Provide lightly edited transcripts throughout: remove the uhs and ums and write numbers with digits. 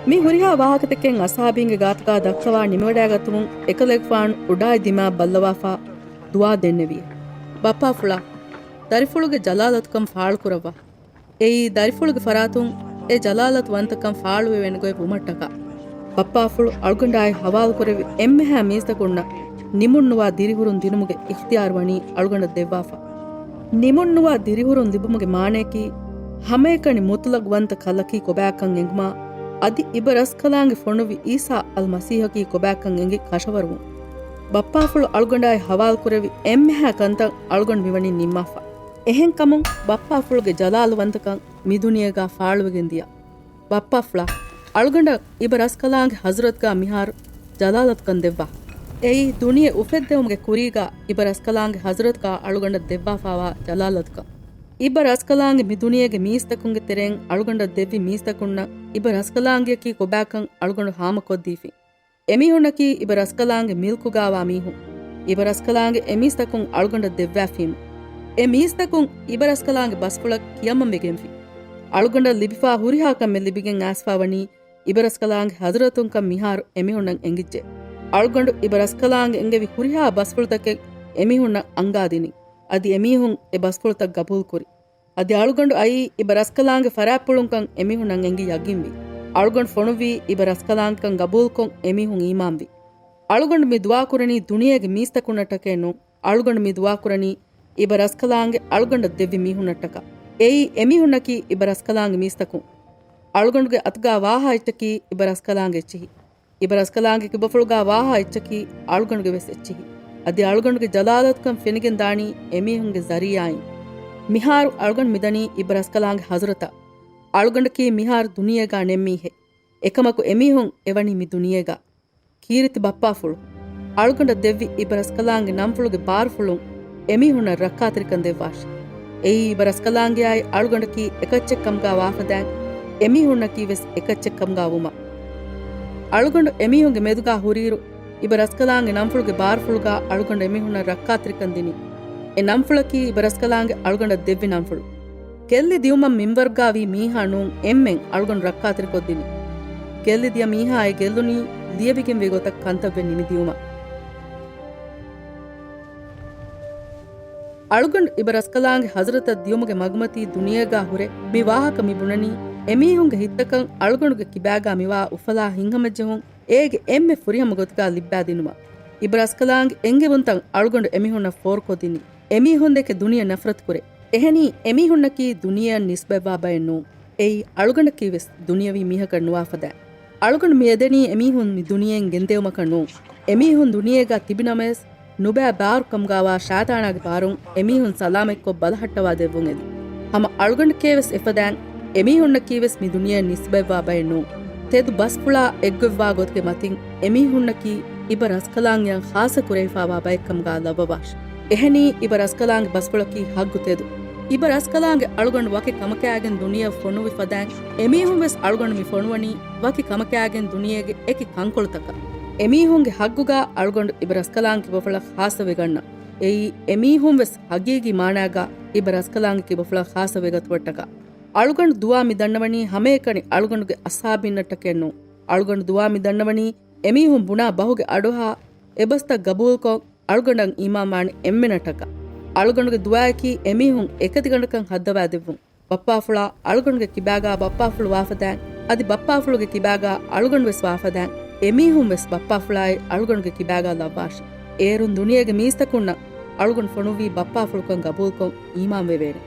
ಮಿ ಹುರಿಹಾ ವಾಹಕತೆಕೆನ್ ಅಸಾಬಿಂಗೆ ಗಾತಕಾ ದಕ್ಕವಾ ನಿಮವಡಾಗತುಮುಂ ಎಕಲೆಗ್ಫಾಣ್ ಉಡಾಯ್ ದಿಮಾ ಬಲ್ಲವಾಫಾ ದುವಾ ದೆನ್ನೆವಿಯ Bappa ಫುಳಾ ದರಿಫುಳುಗೆ ಜಲಾಲತ್ಕಂ ಫಾಳು ಕುರವ್ವ ಏಯಿ ದರಿಫುಳುಗೆ ಫರಾತುಂ A ಜಲಾಲತ್ ವಂತಕಂ ಫಾಳುವೆ ವೆನಗೊಯ್ ಬುಮಟ್ಟಕ Bappa ಫುಳು ಅಳ್ಗೊಂಡಾಯ್ ಹವಾಲು ಕುರವಿ ಎಮ್ಮೆಹಾ ಮೀಸ್ತಕುಣ್ಣ ನಿಮುಣ್ಣುವಾ ದಿರಿಹುರುನ್ ದಿನುಮುಗೆ Ikhtiyar ವಣಿ ಅಳ್ಗೊಂಡ ದೆವ್ವಾಫಾ ನಿಮುಣ್ಣುವಾ ದಿರಿಹುರುನ್ ದಿಬುಮುಗೆ ಮಾಣೇಕಿ ಹಮೇಕಣಿ ಮುತುಲಗ್ ವಂತ ಕಲಕಿ ಕೊಬ್ಯಾಕಂ ಎಂಗ್ಮಾ ಅದಿ ಇಬ ರಸ್ಕಲಾಂಗೆ ಫೊಣುವಿ ಈಸಾ ಅಲ್ ಮಸೀಹಕಿ ಕೊಬ್ಯಾಕಂ ಎಂಗಿ ಕಶವರುವು ಬಪ್ಪಾಫುಳು ಅಳ್ಗೊಂಡಾಯ್ ಹವಾಲ್ ಕುರೆವಿ ಎಮ್ಮೆಹಾ ಕಂತಂ ಅಳ್ಗೊಂಡ್ ವಿವಣಿ ನಿಮ್ಮಫಾ ಎಹೆನ್ ಕಮುಂ ಬಪ್ಪಾಫುಳುಗೆ ಜಲಾಲುವಂತಕಂ ಮಿದುನಿಯಗಾ ಫಾಳುವೆಗೆಂದಿಯ ಬಪ್ಪಾಫ್ಲಾ ಅಳ್ಗೊಂಡ ಇಬ ರಸ್ಕಲಾಂಗೆ ಹಜರತ್ಗಾ ಮಿಹಾರು ಜಲಾಲತ್ಕಂ ದೆವ್ವಾ ಏಯಿ ದುನಿಯೆ ಉಫೆದ್ದೆವುಮ್ಗೆ ಕುರೀಗಾ ಇಬ ರಸ್ಕಲಾಂಗೆ ಹಜರತ್ಗಾ ಅಳ್ಗೊಂಡ ದೆವ್ವಾಫಾವಾ ಜಲಾಲತ್ಕಂ ಇಬ್ಬ ರಸ್ಕಲಾಂಗೆ ಮಿದುನಿಯಗೆ ಮೀಸ್ತಕುಂಗೆ ತೆರೆಂ ಅಳ್ಗೊಂಡ ದೆವ್ವಿ ಮೀಸ್ತಕುಣ್ಣ ಇಬ್ಬ ರಸ್ಕಲಾಂಗಿಯಕಿ ಕೊಬ್ಯಾಕಂ ಅಳ್ಗೊಂಡು ಹಾಮ ಕೊದ್ದೀಫಿ ಎಮಿಹುಣ್ಣಕಿ ಇಬ್ಬ ರಸ್ಕಲಾಂಗೆ ಮಿಲ್ಕುಗಾವಾ ಮೀಹು ಇಬ್ಬ ರಸ್ಕಲಾಂಗೆ ಎಮೀಸ್ತಕುಂ ಅಳ್ಗೊಂಡ ದೆವ್ವಾಫೀಮು ಎ ಮೀಸ್ತಕುಂ ಇಬ್ಬ ರಸ್ಕಲಾಂಗೆ ಬಸ್ಫುಳಕ್ ಕಿಯಮ್ಮಂಬೆಗೆಂಫಿ ಅಳ್ಗೊಂಡ ಲಿಬಿಫಾ ಹುರಿಹಾಕಮ್ಮೆ ಲಿಬಿಗೆಂ ಆಸ್ಫಾವಣಿ ಇಬ್ಬ ರಸ್ಕಲಾಂಗೆ ಹಜರತುಂಕಂ ಮಿಹಾರು ಎಮಿಹುಣ್ಣಂ ಎಂಗಿಜ್ಜೆ ಅಳ್ಗೊಂಡು ಇಬ್ಬ ರಸ್ಕಲಾಂಗೆ ಎಂಗೆವಿ ಹುರಿಹಾ ಬಸ್ಫುಳತಕ್ಕೆ ಎಮಿಹುಣ್ಣ ಅಂಗಾದಿನಿ ಅದಿ ಎಮೀಹುಂ ಎ ಬಸ್ಫುಳತಕ್ ಗಬೂಲ್ ಕುರಿ ಅದಿ ಅಳುಗೊಂಡು ಐ ಇಬ ರಸ್ಕಲಾಂಗೆ ಫರಾಪುಳುಂಕಂ ಎಮಿಹುಣ್ಣಂ ಎಂಗಿ ಯಗಿಂವಿ ಅಳುಗೊಂಡು ಫೊಣುವಿ ಇಬ ರಸ್ಕಲಾಂಕಂ ಗಬೂಲ್ಕೊಂ ಎಮಿಹುಂ ಈಮಾಂವಿ ಅಳುಗೊಂಡು ಮಿ ದುವಾ ಕುರನಿ ದುನಿಯೆಗೆ ಮೀಸ್ತಕುಣ್ಣಟಕೇನು ಅಳುಗೊಂಡು ಮಿ ದುವಾ ಕುರನಿ ಇಬ ರಸ್ಕಲಾಂಗೆ ಅಳುಗೊಂಡ ದೆವ್ವಿ ಮೀಹುಣ್ಣಟ್ಟಕ ಏಯಿ ಎಮಿಹುಣ್ಣಕಿ ಇಬ ರಸ್ಕಲಾಂಗೆ ಮೀಸ್ತಕು ಅಳುಗೊಂಡುಗೆ ಅತ್ಗಾ ವಾಹ ಇಚ್ಚಕಿ ಇಬ ರಸ್ಕಲಾಂಗೆ ಎಚ್ಚಿಹಿ ಇಬ ರಸ್ಕಲಾಂಗೆ ಕಿಬಫುಳುಗಾ ವಾಹ ಇಚ್ಚಕಿ ಅಳುಗೊಂಡುಗೆ ವೆಸ್ ಎಚ್ಚಿಹಿ ಅದಿ ಅಳ್ಗೊಂಡ್ಗೆ ಜಲಾಲತ್ಕಂ ಫೆನಿಗೆನ್ ದಾಣಿ ಎಮೀಹುಂಗೆ ಜರಿಯಾಯಿ ಮಿಹಾರು ಅಳ್ಗೊಂಡ್ ಮಿದನಿ ಇಬ್ಬ ರಸ್ಕಲಾಂಗೆ ಹಜರತ ಅಳ್ಗೊಂಡಕಿ ಮಿಹಾರು ದುನಿಯೆಗಾ ನೆಮ್ಮೀಹೆ ಎಕಮಕು ಎಮೀಹುಂ ಎವಣಿ ಮಿ ದುನಿಯೆಗಾ ಕೀರಿತಿ ಬಪ್ಪಾಫುಳು ಅಳ್ಗೊಂಡ ದೆವ್ವಿ ಇಬ್ಬ ರಸ್ಕಲಾಂಗೆ ನಂಫುಳುಗೆ ಬಾರ್ಫುಳುಂ ಎಮೀಹುಣ್ಣ ರಕ್ಕಾತಿರಿಕಂ ದೆವ್ವಾಶ್ ಏಯಿ ಇಬ್ಬ ರಸ್ಕಲಾಂಗೆ ಆಯ್ ಅಳ್ಗೊಂಡಕಿ ಎಕಚ್ಚೆಕ್ಕಂಗಾ ವಾಫದ್ಯಾಂಗ್ ಎಮೀಹುಣ್ಣಕಿ ವೆಸ್ ಎಕಚ್ಚೆಕ್ಕಂಗಾ ಉಮ ಅಳ್ಗೊಂಡು ಎಮೀಹುಂಗೆ ಮೆದುಗಾ ಹುರೀರು ಇಬ ರಸ್ಕಲಾಂಗೆ ನಂಫುಳುಗೆ ಬಾರ್ಫುಳುಗಾ ಅಳ್ಗೊಂಡ ಎಮಿಹುಣ್ಣ ರಕ್ಕಾತಿರಿಕಂದಿನಿ ಎ ನಂಫುಳಕಿ ಇಬ ರಸ್ಕಲಾಂಗೆ ಅಳ್ಗೊಂಡ ದೆವ್ವಿ ನಂಫುಳು ಕೆಲ್ಲಿ ದಿಯುಮಂ ಮಿಂವರ್ಗಾವಿ ಮೀಹಾಣೂಂ ಎಮ್ಮೆಂ ಅಳ್ಗೊಂಡು ರಕ್ಕಾತಿರಿಕೊದ್ದಿನಿ ಕೆಲ್ಲಿ ದಿಯ ಮೀಹಾಯ್ ಗೆಲ್ಲುನಿ ದಿಯಬಿಗೆಂ ವೆಗೊತಕ್ ಕಂತವ್ವೆ ನಿಮಿ ದಿಯುಮ ಅಳ್ಗೊಂಡು ಇಬ ರಸ್ಕಲಾಂಗೆ ಹಜರತ ದಿಯುಮಗೆ ಮಗ್ಮತಿ ದುನಿಯಗಾ ಹುರೆ ಮಿ ವಾಹಕ ಮಿ ಬುಣನಿ ಎಮೀಹುಂಗೆ ಹಿತ್ತಕಂ ಅಳ್ಗೊಂಡುಗೆ ಕಿಬ್ಯಾಗಾ ಮಿವಾ ಉಫಲಾ ಹಿಂಗಮೆಜ್ಜೆಹುಂ ಏಗೆ ಎಮ್ಮೆ ಫುರಿಹಮ ಗೊತ್ಗಾ ಲಿಬ್ಬಾದಿನುಮ ಇಬ ರಸ್ಕಲಾಂಗೆ ಎಂಗೆ ಬುಂತಂ ಅಳ್ಗೊಂಡು ಎಮಿಹುಣ್ಣ ಫೋರ್ಕೊದಿನಿ ಎಮೀಹುಂದೆಕೆ ದುನಿಯ ನಫರತ್ ಕುರೆ ಎಹೆನಿ ಎಮಿಹುಣ್ಣಕಿ ದುನಿಯ ನಿಸ್ಬೆವ್ವಾ ಬಯಣ್ಣು ಏಯಿ ಅಳ್ಗೊಂಡಕಿ ವೆಸ್ ದುನಿಯವಿ ಮೀಹಕ ನುವಾಫದ ಅಳ್ಗೊಂಡು ಮಿ ಎದೆನಿ ಎಮೀಹುನ್ ಮಿ ದುನಿಯೆನ್ ಗೆಂದೇವಮಕಣ್ಣು ಎಮೀಹುನ್ ದುನಿಯೆಗಾ ತಿಬಿನಮೆಸ್ ನುಬ್ಯಾ ಬಾರು ಕಮ್ಗಾವಾ ಶಾತಾಣಾಗೆ ಬಾರುಂ ಎಮೀಹುನ್ ಸಲಾಮೆಕ್ಕೊ ಬಲಹಟ್ಟವಾ ದೆವ್ವುಂ ಎದಿ ಹಮ ಅಳ್ಗೊಂಡಕೇ ವೆಸ್ ಎಫದ್ಯಾನ್ ಎಮೀಹುಣ್ಣಕಿ ವೆಸ್ ಮಿ ದುನಿಯ ನಿಸ್ಬೆವ್ವಾ ಬಯಣ್ಣು ತೆದು ಬಸ್ಫುಳಾ ಎಗ್ಗೊವ್ವಾ ಗೊತ್ಗೆ ಮತಿಂ ಎಮೀಹುಣ್ಣಕಿ ಇಬ ರಸ್ಕಲಾಂಗ್ಯಂ ಖಾಸ ಕುರೈಫಾವಾ ಬೈಕಂಗಾ ಲವವಾಶ್ ಎಹೆನಿ ಇಬ ರಸ್ಕಲಾಂಗ್ ಬಸ್ಫುಳಕಿ ಹಗ್ಗು ತೆದು ಇಬ ರಸ್ಕಲಾಂಗೆ ಅಳ್ಗೊಂಡು ವಕೆ ಕಮಕ್ಯಾಗೆನ್ ದುನಿಯ ಫೊಣುವಿ ಫದ್ಯಾಂಗ್ ಎಮೀಹುಂ ವೆಸ್ ಅಳ್ಗೊಂಡು ಮಿ ಫೊಣುವಣಿ ವಕೆ ಕಮಕ್ಯಾಗೆನ್ ದುನಿಯೆಗೆ ಏಕಿ ಕಂಕೊಳುತಕ ಎಮೀಹುಂಗೆ ಹಗ್ಗುಗಾ ಅಳ್ಗೊಂಡು ಇಬ ರಸ್ಕಲಾಂಗ್ ಬಫುಳ ಖಾಸವೆಗಣ್ಣ ಏಯಿ ಎಮೀಹುಂ ವೆಸ್ ಹಗೀಗಿ ಮಾಣಾಗ ಇಬ ರಸ್ಕಲಾಂಗ್ ಬಫುಳ ಖಾಸವೆಗತ್ವಟ್ಟಕ ಅಳ್ಗೊಂಡು ದುವಾ ಮಿ ದಂಡವಣಿ ಹಮೇಕಣಿ ಅಳ್ಗೊಂಡುಗೆ ಅಸಾಬಿನ್ನಟ್ಟಕೆನ್ನು ಅಳ್ಗೊಂಡು ದುವಾ ಮಿ ದಂಡವಣಿ ಎಮೀಹುಂ ಬುಣಾ ಬಹುಗೆ ಅಡುಹಾ ಎಬಸ್ತ ಗಬೂಲ್ಕೊ ಅಳ್ಗೊಂಡಂಗ್ ಈಮಾಮಾಣಿ ಎಮ್ಮೆನಟಕ ಅಳ್ಗೊಂಡುಗೆ ದುವಾಯಕಿ ಎಮೀಹುಂ ಎಕತಿಗಂಡಕಂ ಹದ್ದವಾದೆವ್ವುಂ ಬಪ್ಪಾಫುಳಾ ಅಳ್ಗೊಂಡುಗೆ ಕಿಬ್ಯಾಗಾ ಬಪ್ಪಾಫುಳು ವಾಫದ್ಯಾಂಗ್ ಅದಿ ಬಪ್ಪಾಫುಳುಗೆ ಕಿಬ್ಯಾಗಾ ಅಳ್ಗೊಂಡು ವೆಸ್ ವಾಫದ್ಯಾಂಗ್ ಎಮೀಹುಂ ವೆಸ್ ಬಪ್ಪಾಫುಳಾಯ್ ಅಳ್ಗೊಂಡುಗೆ ಕಿಬ್ಯಾಗಾ ಲವ್ವಾಶ್ ಏರುನ್ ದುನಿಯೆಗೆ ಮೀಸ್ತಕುಣ್ಣ ಅಳ್ಗೊಂಡು ಫೊಣುವಿ ಬಪ್ಪಾಫುಳುಕಂ ಗಬೂಲ್ಕೊಂ ಈಮಾಂ ವೆವೇಣೆ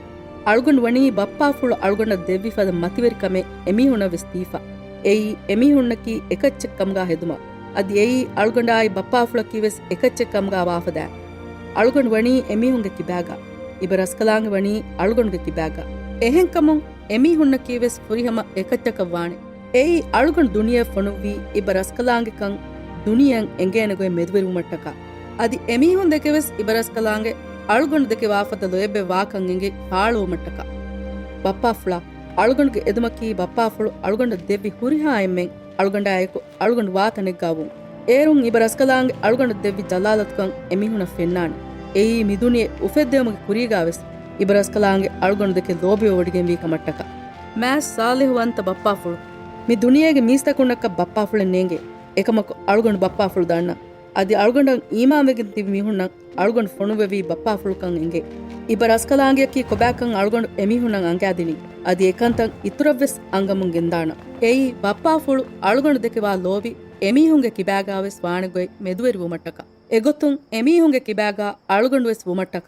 ಅಳ್ಗೊಂಡು ವಣಿ ಬಪ್ಪಾಫುಳು ಅಳ್ಗೊಂಡ ದೆವ್ವಿಫದ ಮತಿವೆರಿಕಮೆ ಎಮೀಹುಣ ವಿಸ್ತೀಫಾ ಏಯಿ ಎಮೀಹುಣ್ಣಕಿ ಎಕಚ್ಚೆಕ್ಕಂಗಾ ಹೆದುಮ ಅದಿ ಏಯಿ ಅಳ್ಗೊಂಡಾಯ್ ಬಪ್ಪಾಫುಳಕಿ ವೆಸ್ ಎಕಚ್ಚೆಕ್ಕಂಗಾ ವಾಫದ್ಯಾ ಅಳ್ಗೊಂಡು ವಣಿ ಎಮೀಹುಂಗೆ ಕಿಬ್ಯಾಗ ಇಬ ರಸ್ಕಲಾಂಗೆ ವಣಿ ಅಳ್ಗೊಂಡುಗೆ ಕಿಬ್ಯಾಗ ಎಹೆನ್ ಕಮುಂ ಎಮೀಹುಣ್ಣಕಿ ವೆಸ್ ಫುರಿಹಮ ಎಕಚ್ಚಕವ್ವಾಣೆ ಏಯಿ ಅಳ್ಗೊಂಡು ದುನಿಯೆ ಫೊಣುವಿ ಇಬ ರಸ್ಕಲಾಂಗೆ ಕಂ ದುನಿಯಂ ಎಂಗೇನಗೊಯ್ ಮೆದುವೆರುಮಟ್ಟಕ ಅದಿ ಎಮೀಹುಂದೆಕೆ ವೆಸ್ ಇಬ ರಸ್ಕಲಾಂಗೆ ಅಳ್ಗೊಂಡದಕ್ಕೆ ವಾಫದ ಲೊಯೆಬ್ಬೆ ವಾಕಂಗೆಂಗೆ ಹಾಳುವ ಮಟ್ಟಕ ಬಪ್ಪಾಫುಳ ಅಳ್ಗೊಂಡ್ಗೆ ಎದುಮಕ್ಕಿ ಬಪ್ಪಾಫುಳು ಅಳ್ಗೊಂಡ ದೆವ್ವಿ ಹುರಿಹಾ ಎಮ್ಮೆಂ ಅಳ್ಗೊಂಡ ಆಯಕು ಅಳ್ಗೊಂಡು ವಾತನೆಗ್ಗಾವು ಏರುಂ ಇಬ ರಸ್ಕಲಾಂಗೆ ಅಳ್ಗೊಂಡ ದೆವ್ವಿ ಜಲಾಲತ್ಕಂ ಎಮಿಹುಣ ಫೆನ್ನಾಣೆ ಏಯಿ ಮಿದುನಿಯೆ ಉಫೆದ್ದೆವಮಗೆ ಕುರಿಗಾವೆಸ್ ಇಬ ರಸ್ಕಲಾಂಗೆ ಅಳ್ಗೊಂಡದಕ್ಕೆ ಲೋಬೆಯ ಒಡಿಗೆಂ ವೀಕ ಮಟ್ಟಕ ಮ್ಯಾಸ್ ಸಾಲಿಹುವಂತ ಬಪ್ಪಾಫುಳು ಮಿ ದುನಿಯಾಗೆ ಮೀಸ್ತಕೊಂಡಕ್ಕ ಬಪ್ಪಾಫುಳೆ ನೇಂಗೆ ಏಕಮಕ್ಕು ಅಳುಗೊಂಡು ಬಪ್ಪಾಫುಳು ದಾಣ್ಣ ಅದಿ ಅಳುಗೊಂಡ ಈಮಾವೆಗಿನ್ ತಿವಿ ಮಿಹುಣ್ಣ ಅಳುಗೊಂಡು ಫೊಣುವೆವಿ ಬಪ್ಪಾಫುಳುಕಂ ಎಂಗೆ ಇಬ್ಬರ ಅಸ್ಕಲಾಂಗಿಯಕ್ಕಿ ಕೊಬ್ಯಾಕಂ ಅಳುಗೊಂಡು ಎಮಿಹುಣ್ಣಂ ಅಂಗ್ಯಾದಿನಿ ಅದಿ ಏಕಂತಂ ಇತುರವ್ವೆಸ್ ಅಂಗಮುಂ ಗೆಂದಾಣ ಏಯಿ ಬಪ್ಪಾಫುಳು ಅಳುಗೊಂಡು ದೆಕೆವಾ ಲೋವಿ ಎಮೀಹುಂಗೆ ಕಿಬ್ಯಾಗಾವೆಸ್ ವಾಣೆಗೊಯ್ ಮೆದುವೆರಿ ವುಮಟ್ಟಕ ಎಗೊತ್ತುಂ ಎಮೀಹುಂಗೆ ಕಿಬ್ಯಾಗ ಅಳುಗೊಂಡುವೆಸ್ ವುಮಟ್ಟಕ